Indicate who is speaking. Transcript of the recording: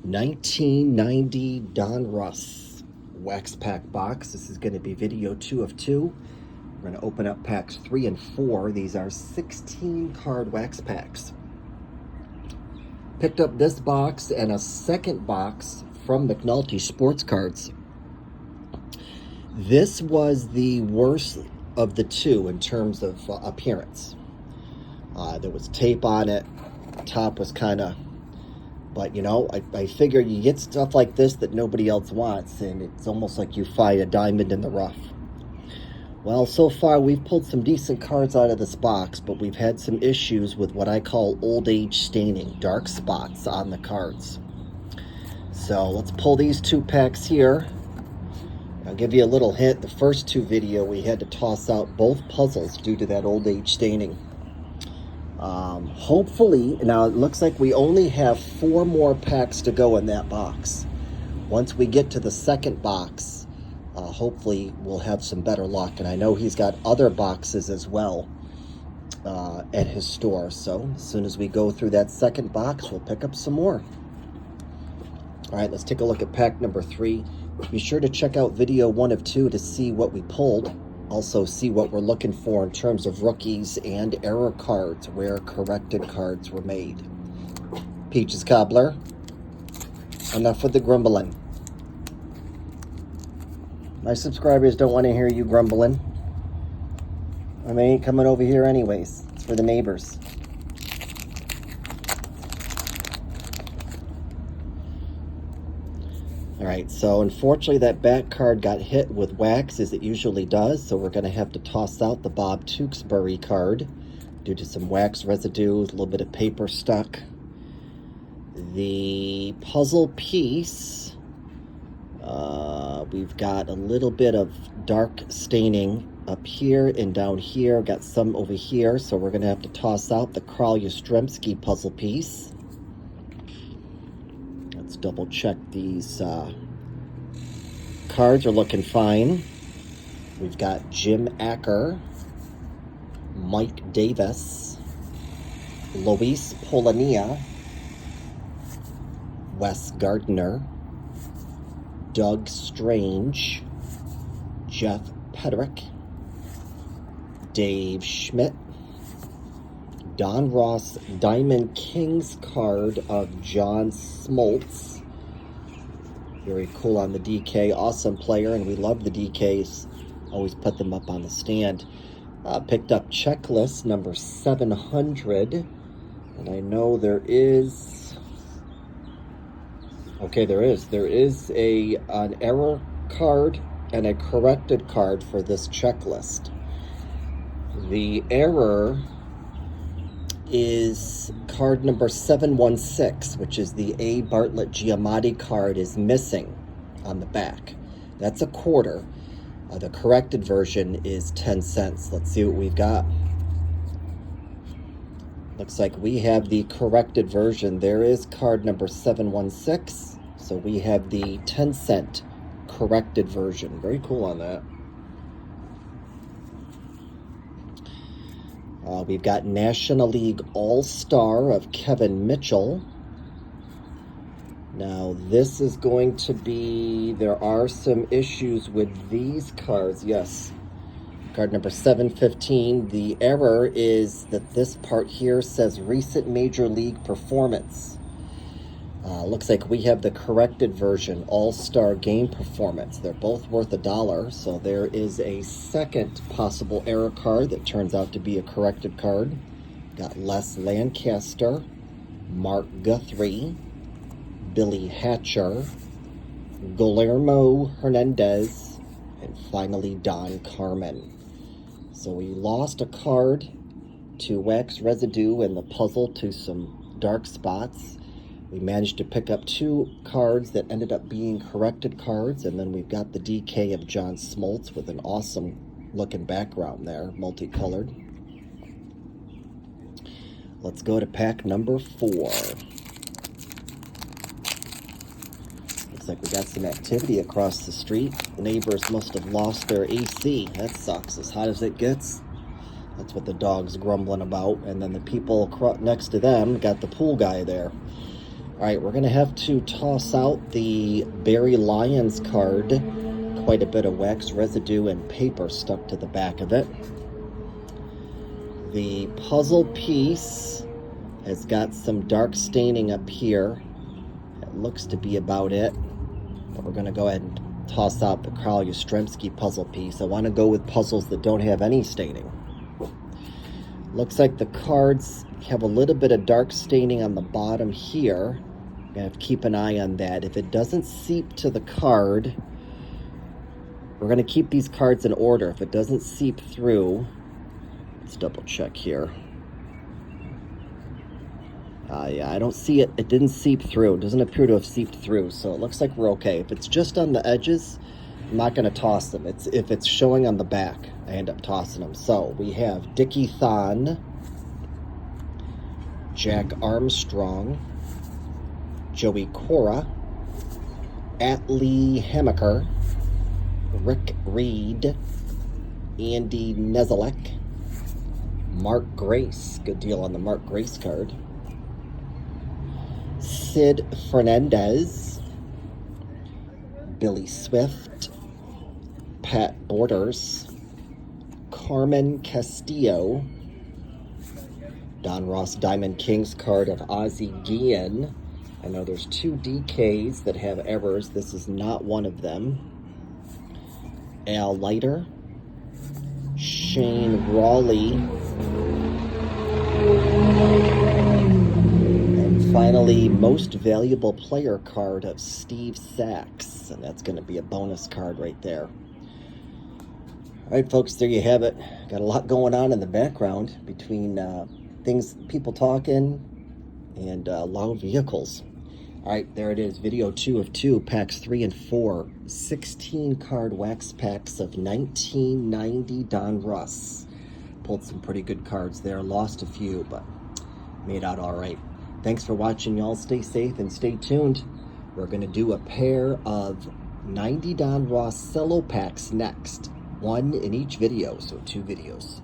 Speaker 1: 1990 Donruss wax pack box. This is going to be video 2 of 2. We're going to open up packs 3 and 4. These are 16 card wax packs. Picked up this box and a second box from McNulty Sports Cards. This was the worst of the two in terms of appearance. There was tape on it. The top was kind of... But, you know, I figure you get stuff like this that nobody else wants, and it's almost like you find a diamond in the rough. Well, so far we've pulled some decent cards out of this box, but we've had some issues with what I call old age staining, dark spots on the cards. So let's pull these two packs here. I'll give you a little hint. The first two video we had to toss out both puzzles due to that old age staining. Hopefully, now it looks like we only have 4 more packs to go in that box. Once we get to the second box, hopefully we'll have some better luck. And I know he's got other boxes as well at his store. So as soon as we go through that second box, we'll pick up some more. All right, let's take a look at pack number 3. Be sure to check out video 1 of 2 to see what we pulled. Also see what we're looking for in terms of rookies and error cards where corrected cards were made. Peaches Cobbler, enough with the grumbling. My subscribers don't want to hear you grumbling. And they ain't coming over here anyways. It's for the neighbors. Alright, so unfortunately that back card got hit with wax as it usually does, so we're going to have to toss out the Bob Tewksbury card due to some wax residue, a little bit of paper stuck. The puzzle piece, we've got a little bit of dark staining up here and down here, got some over here, so we're going to have to toss out the Carl Yastrzemski puzzle piece. Let's double check these cards are looking fine. We've got Jim Acker, Mike Davis, Luis Polonia, Wes Gardner, Doug Strange, Jeff Pedrick, Dave Schmidt, Donruss Diamond Kings card of John Smoltz. Very cool on the DK. Awesome player, and we love the DKs. Always put them up on the stand. Picked up checklist number 700. And I know there is... Okay, there is. There is an error card and a corrected card for this checklist. The error is card number 716, which is the A. Bartlett Giamatti card, is missing on the back. That's a quarter. The corrected version is 10 cents. Let's see what we've got. Looks like we have the corrected version. There is card number 716. So we have the 10-cent corrected version. Very cool on that. We've got National League All-Star of Kevin Mitchell. Now, this is going to be... There are some issues with these cards. Yes. Card number 715. The error is that this part here says recent Major League performance. Looks like we have the corrected version, All-Star Game Performance. They're both worth $1, so there is a second possible error card that turns out to be a corrected card. Got Les Lancaster, Mark Guthrie, Billy Hatcher, Guillermo Hernandez, and finally Don Carmen. So we lost a card to wax residue and the puzzle to some dark spots. We managed to pick up 2 cards that ended up being corrected cards, and then we've got the DK of John Smoltz with an awesome looking background there, multicolored. Let's go to pack number 4. Looks like we got some activity across the street. Neighbors must have lost their AC. That sucks. As hot as it gets, that's what the dog's grumbling about. And then the people next to them got the pool guy there. All right, we're going to have to toss out the Barry Lyons card. Quite a bit of wax residue and paper stuck to the back of it. The puzzle piece has got some dark staining up here. It looks to be about it. But we're going to go ahead and toss out the Carl Yastrzemski puzzle piece. I want to go with puzzles that don't have any staining. Looks like the cards have a little bit of dark staining on the bottom here. You have to keep an eye on that. If it doesn't seep to the card, we're going to keep these cards in order. If it doesn't seep through, let's double check here. Yeah, I don't see it. It didn't seep through. It doesn't appear to have seeped through, so it looks like we're okay. If it's just on the edges, I'm not going to toss them. If it's showing on the back, I end up tossing them. So we have Dickie Thon, Jack Armstrong, Joey Cora, Atlee Hamaker, Rick Reed, Andy Nezelek, Mark Grace. Good deal on the Mark Grace card. Sid Fernandez, Billy Swift, Pat Borders, Carmen Castillo, Donruss Diamond Kings card of Ozzie Guillen. I know there's 2 DKs that have errors. This is not one of them. Al Leiter, Shane Rawley, and finally, most valuable player card of Steve Sachs, and that's going to be a bonus card right there. All right, folks, there you have it. Got a lot going on in the background between things, people talking, and loud vehicles. All right, there it is. Video 2 of 2, packs 3 and 4. 16 card wax packs of 1990 Donruss. Pulled some pretty good cards there. Lost a few, but made out all right. Thanks for watching, y'all. Stay safe and stay tuned. We're going to do a pair of 90 Donruss cello packs next. 1 in each video, so 2 videos.